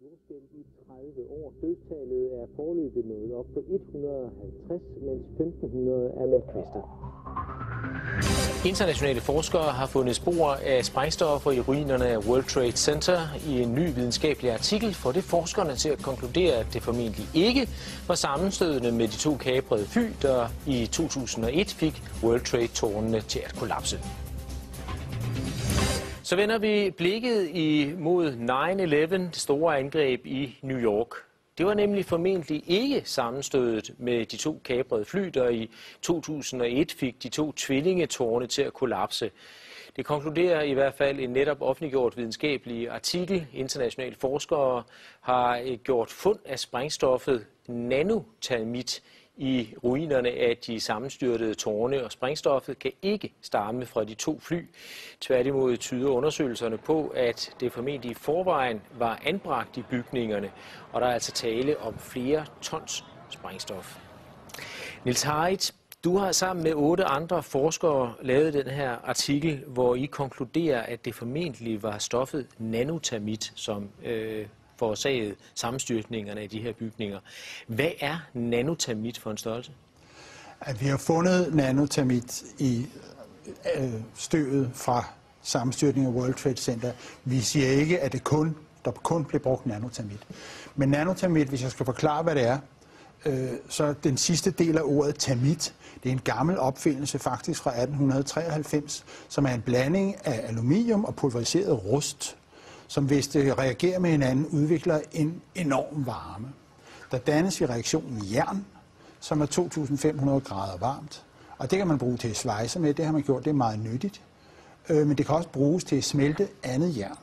Jordskælv i 30 år. Dødstallet er foreløbig nået op på 150, mens 1500 er med kvæster. Internationale forskere har fundet spor af sprængstoffer i ruinerne af World Trade Center. I en ny videnskabelig artikel får det forskerne til at konkludere, at det formentlig ikke var sammenstødende med de to kaprede fly, der i 2001 fik World Trade-tårnene til at kollapse. Så vender vi blikket imod 9/11, det store angreb i New York. Det var nemlig formentlig ikke sammenstødet med de to kaprede fly, der i 2001 fik de to tvillingetårne til at kollapse. Det konkluderer i hvert fald en netop offentliggjort videnskabelig artikel. Internationale forskere har gjort fund af sprængstoffet nanotermit i ruinerne af de sammenstyrtede tårne, og sprængstoffet kan ikke stamme fra de to fly. Tværtimod tyder undersøgelserne på, at det formentlig i forvejen var anbragt i bygningerne, og der er altså tale om flere tons sprængstof. Niels Harrit, du har sammen med 8 andre forskere lavet den her artikel, hvor I konkluderer, at det formentlig var stoffet nanotermit, som forårsaget sammenstyrtningerne af de her bygninger. Hvad er nanotermit for en størrelse? At vi har fundet nanotermit i støvet fra sammenstyrtningen af World Trade Center. Vi siger ikke, at der kun blev brugt nanotermit. Men nanotermit, hvis jeg skal forklare, hvad det er, så den sidste del af ordet termit, det er en gammel opfindelse faktisk fra 1893, som er en blanding af aluminium og pulveriseret rust, som hvis det reagerer med hinanden, udvikler en enorm varme. Der dannes i reaktionen jern, som er 2500 grader varmt, og det kan man bruge til at svejse med, det har man gjort, det er meget nyttigt. Men det kan også bruges til at smelte andet jern.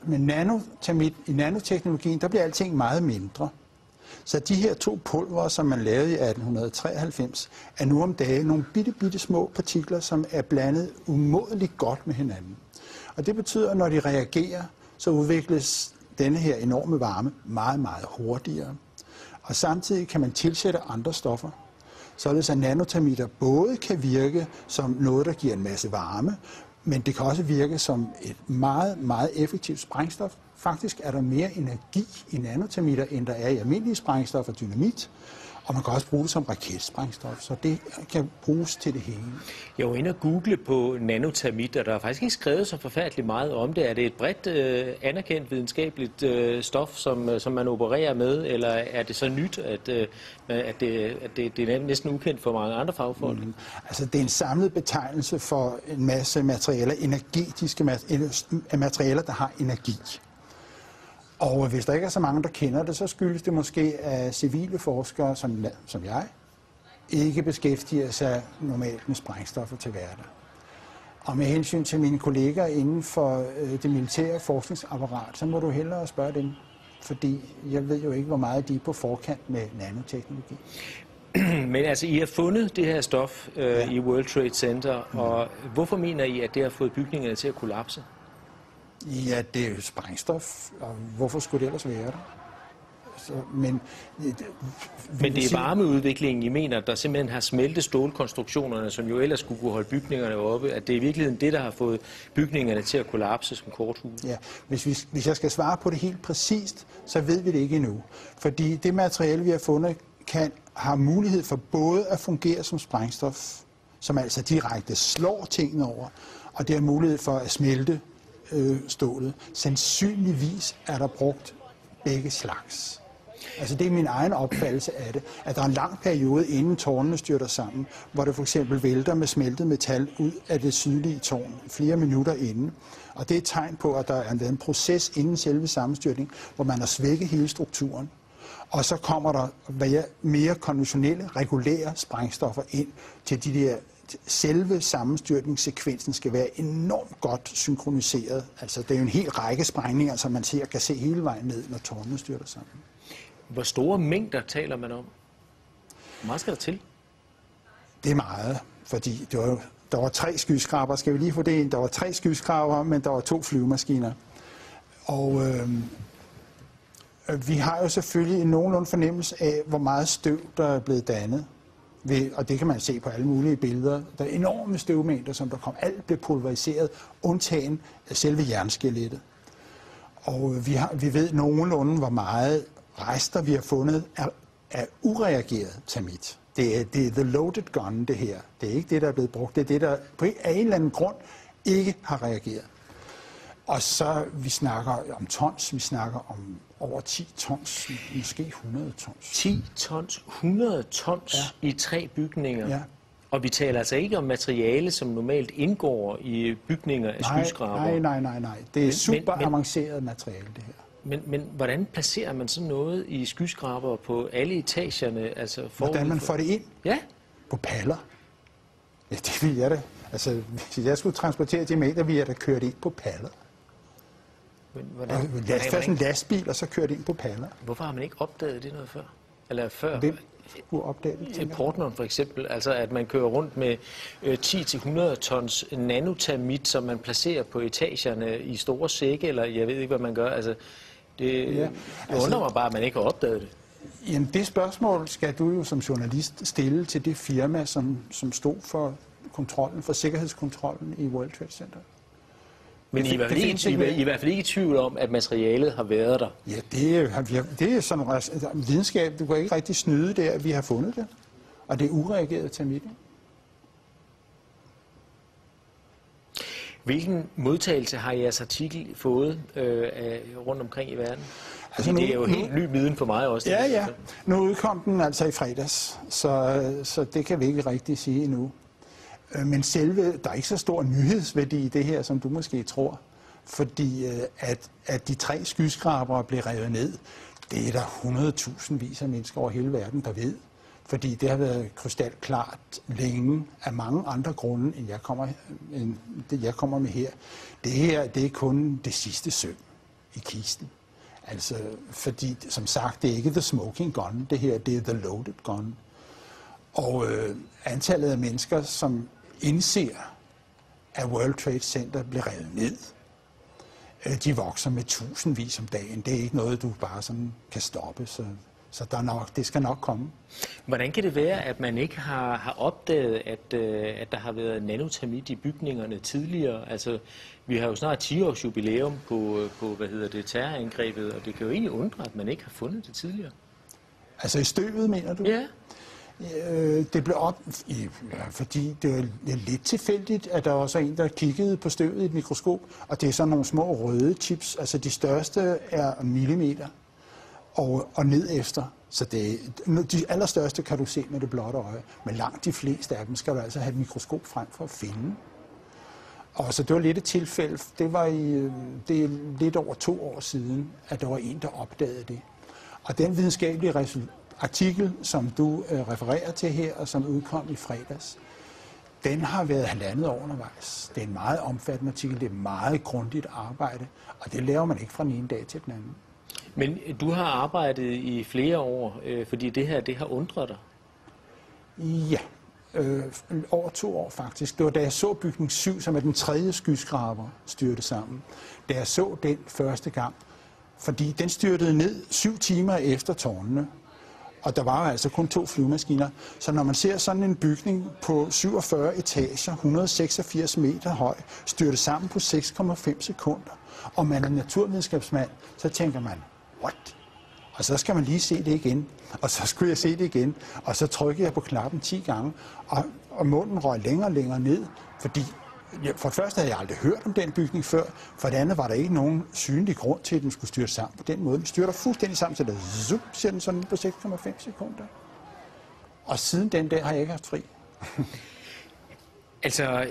Men i nanoteknologien, der bliver alting meget mindre. Så de her to pulver, som man lavede i 1893, er nu om dagen nogle bitte små partikler, som er blandet umådeligt godt med hinanden. Og det betyder, at når de reagerer, så udvikles denne her enorme varme meget hurtigere. Og samtidig kan man tilsætte andre stoffer, således at nanotermitter både kan virke som noget, der giver en masse varme, men det kan også virke som et meget effektivt sprængstof. Faktisk er der mere energi i nanotermitter, end der er i almindelige sprængstof og dynamit. Og man kan også bruge det som raketsprængstof, så det kan bruges til det hele. Jeg var inde og google på nanotermit, og der er faktisk ikke skrevet så forfærdeligt meget om det. Er det et bredt anerkendt videnskabeligt stof, som man opererer med, eller er det så nyt, at det er næsten ukendt for mange andre fagfolk? Altså, det er en samlet betegnelse for en masse materialer, energetiske materialer, der har energi. Og hvis der ikke er så mange, der kender det, så skyldes det måske, at civile forskere, som jeg, ikke beskæftiger sig normalt med sprængstoffer til hverdag. Og med hensyn til mine kolleger inden for det militære forskningsapparat, så må du hellere spørge dem, fordi jeg ved jo ikke, hvor meget de er på forkant med nanoteknologi. Men altså, I har fundet det her stof i World Trade Center, og hvorfor mener I, at det har fået bygningerne til at kollapse? Ja, det er jo sprængstof, og hvorfor skulle det ellers være der? Men det er varmeudviklingen, I mener, der simpelthen har smeltet stålkonstruktionerne, som jo ellers skulle kunne holde bygningerne oppe, at det er i virkeligheden det, der har fået bygningerne til at kollapse som korthus? Ja, hvis jeg skal svare på det helt præcist, så ved vi det ikke endnu. Fordi det materiale, vi har fundet, har mulighed for både at fungere som sprængstof, som altså direkte slår tingene over, og det har mulighed for at smelte stålet. Sandsynligvis er der brugt begge slags. Altså det er min egen opfattelse af det, at der er en lang periode inden tårnene styrter sammen, hvor det for eksempel vælter med smeltet metal ud af det sydlige tårn flere minutter inden. Og det er et tegn på, at der er en proces inden selve sammenstyrtning, hvor man har svækket hele strukturen. Og så kommer der mere konventionelle, regulære sprængstoffer ind til de der. Selve sammenstyrtningssekvensen skal være enormt godt synkroniseret. Altså, det er jo en hel række sprængninger, som man kan se hele vejen ned, når tårnene styrter sammen. Hvor store mængder taler man om? Hvor meget skal der til? Det er meget, fordi der var 3 skyskraber. Skal vi lige få det ind? Der var 3 skyskraber, men der var 2 flyvemaskiner. Og vi har jo selvfølgelig en nogenlunde fornemmelse af, hvor meget støv, der er blevet dannet. Og det kan man se på alle mulige billeder. Der er enorme støvmængder, som der kom. Alt blev pulveriseret, undtagen selve jernskelettet. Og vi ved nogenlunde, hvor meget rester vi har fundet af ureageret termit. Det er the loaded gun, det her. Det er ikke det, der er blevet brugt. Det er det, der på en eller anden grund ikke har reageret. Og så, vi snakker om tons, vi snakker om over 10 tons, måske 100 tons. 10 tons, 100 tons i 3 bygninger? Ja. Og vi taler altså ikke om materiale, som normalt indgår i bygninger af skyskrabere? Nej. Det er super avanceret materiale, det her. Men hvordan placerer man sådan noget i skyskrabere på alle etagerne? Altså hvordan man får det ind? Ja. På paller? Ja, det vil jeg da. Altså, hvis jeg skulle transportere de meter, ville jeg da køre det ind på paller. Men hvordan en lastbil, og så køre det ind på paller. Hvorfor har man ikke opdaget det noget før? Eller før? Hvem skulle opdage det? Portneren for eksempel, altså at man kører rundt med 10-100 tons nanotermit, som man placerer på etagerne i store sække, eller jeg ved ikke, hvad man gør. Altså, det undrer mig bare, at man ikke har opdaget det. Jamen, det spørgsmål skal du jo som journalist stille til det firma, som stod for kontrollen, for sikkerhedskontrollen i World Trade Center. Men I er i hvert fald ikke i tvivl om, at materialet har været der? Ja, det er sådan en videnskab. Du kan ikke rigtig snyde der, at vi har fundet det. Og det er ureageret termit. Hvilken modtagelse har jeres artikel fået rundt omkring i verden? Altså det er jo helt ny viden for mig også. Ja. Nu udkom den altså i fredags, så det kan vi ikke rigtig sige endnu. Men selve, der er ikke så stor nyhedsværdi i det her, som du måske tror. Fordi at de 3 skyskrabere blev revet ned, det er der 100.000 vis af mennesker over hele verden, der ved. Fordi det har været krystalklart længe af mange andre grunde, end det jeg kommer med her. Det her, det er kun det sidste søm i kisten. Altså, fordi, som sagt, det er ikke the smoking gun, det her, det er the loaded gun. Og antallet af mennesker, som indser, at World Trade Center bliver revet ned, de vokser med tusindvis om dagen. Det er ikke noget, du bare sådan kan stoppe, så det skal nok komme. Hvordan kan det være, at man ikke har opdaget, at der har været nanotermit i bygningerne tidligere? Altså, vi har jo snart 10-års jubilæum på terrorangrebet, og det kan jo egentlig undre, at man ikke har fundet det tidligere. Altså i støvet, mener du? Ja. Det blev fordi det er lidt tilfældigt, at der også er en, der kiggede på støvet i et mikroskop, og det er sådan nogle små røde chips, altså de største er millimeter og ned efter. Så de allerstørste kan du se med det blotte øje, men langt de fleste af dem skal du altså have et mikroskop frem for at finde. Og så det var lidt et tilfælde, det er lidt over 2 år siden, at der var en, der opdagede det. Og den videnskabelige artikel, som du refererer til her, og som udkom i fredags, den har været 1,5 år undervejs. Det er en meget omfattende artikel, det er meget grundigt arbejde, og det laver man ikke fra den ene dag til den anden. Men du har arbejdet i flere år, fordi det her, det har undret dig? Ja, over 2 år faktisk. Det var da jeg så bygning 7, som er den 3. skyskraber, styrte sammen. Da jeg så den første gang, fordi den styrtede ned 7 timer efter tårnene. Og der var altså kun 2 flyvemaskiner. Så når man ser sådan en bygning på 47 etager, 186 meter høj, styrte sammen på 6,5 sekunder, og man er naturvidenskabsmand, så tænker man, what? Og så skal man lige se det igen. Og så skulle jeg se det igen. Og så trykkede jeg på knappen 10 gange, og munden røg længere og længere ned, fordi for det første havde jeg aldrig hørt om den bygning før, for det andet var der ikke nogen synlig grund til, at den skulle styrte sammen på den måde. Den styrter fuldstændig sammen, så der ser den sådan på 6,5 sekunder. Og siden den dag har jeg ikke haft fri. Altså,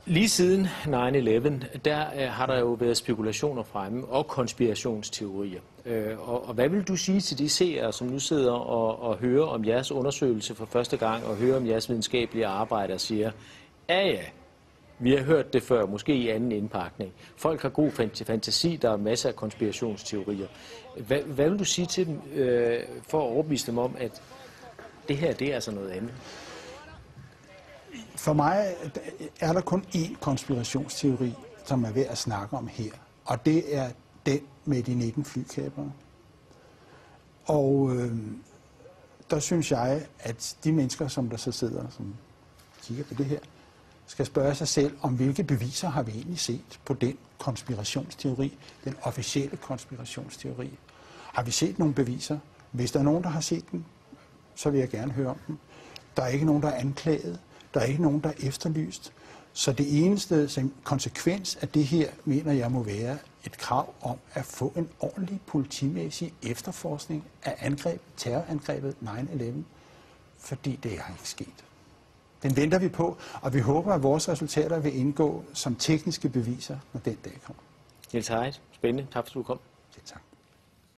lige siden 9/11, der har der jo været spekulationer fremme og konspirationsteorier. Og hvad vil du sige til de seere, som nu sidder og hører om jeres undersøgelse for første gang, og hører om jeres videnskabelige arbejde og siger, ja, vi har hørt det før, måske i anden indpakning. Folk har god fantasi, der er masser af konspirationsteorier. Hvad vil du sige til dem for at overbevise dem om, at det her, det er altså noget andet? For mig er der kun én konspirationsteori, som er værd at snakke om her. Og det er den med de 19 flykapere. Og der synes jeg, at de mennesker, som der så sidder, som kigger på det her, skal spørge sig selv, om hvilke beviser har vi egentlig set på den konspirationsteori, den officielle konspirationsteori. Har vi set nogle beviser? Hvis der er nogen, der har set dem, så vil jeg gerne høre om dem. Der er ikke nogen, der er anklaget. Der er ikke nogen, der er efterlyst. Så det eneste som konsekvens af det her, mener jeg, må være et krav om at få en ordentlig politimæssig efterforskning af terrorangrebet 9/11, fordi det er ikke sket. Den venter vi på, og vi håber, at vores resultater vil indgå som tekniske beviser, når den dag kommer. Niels Harrit, spændende. Tak fordi du kom. Ja, tak.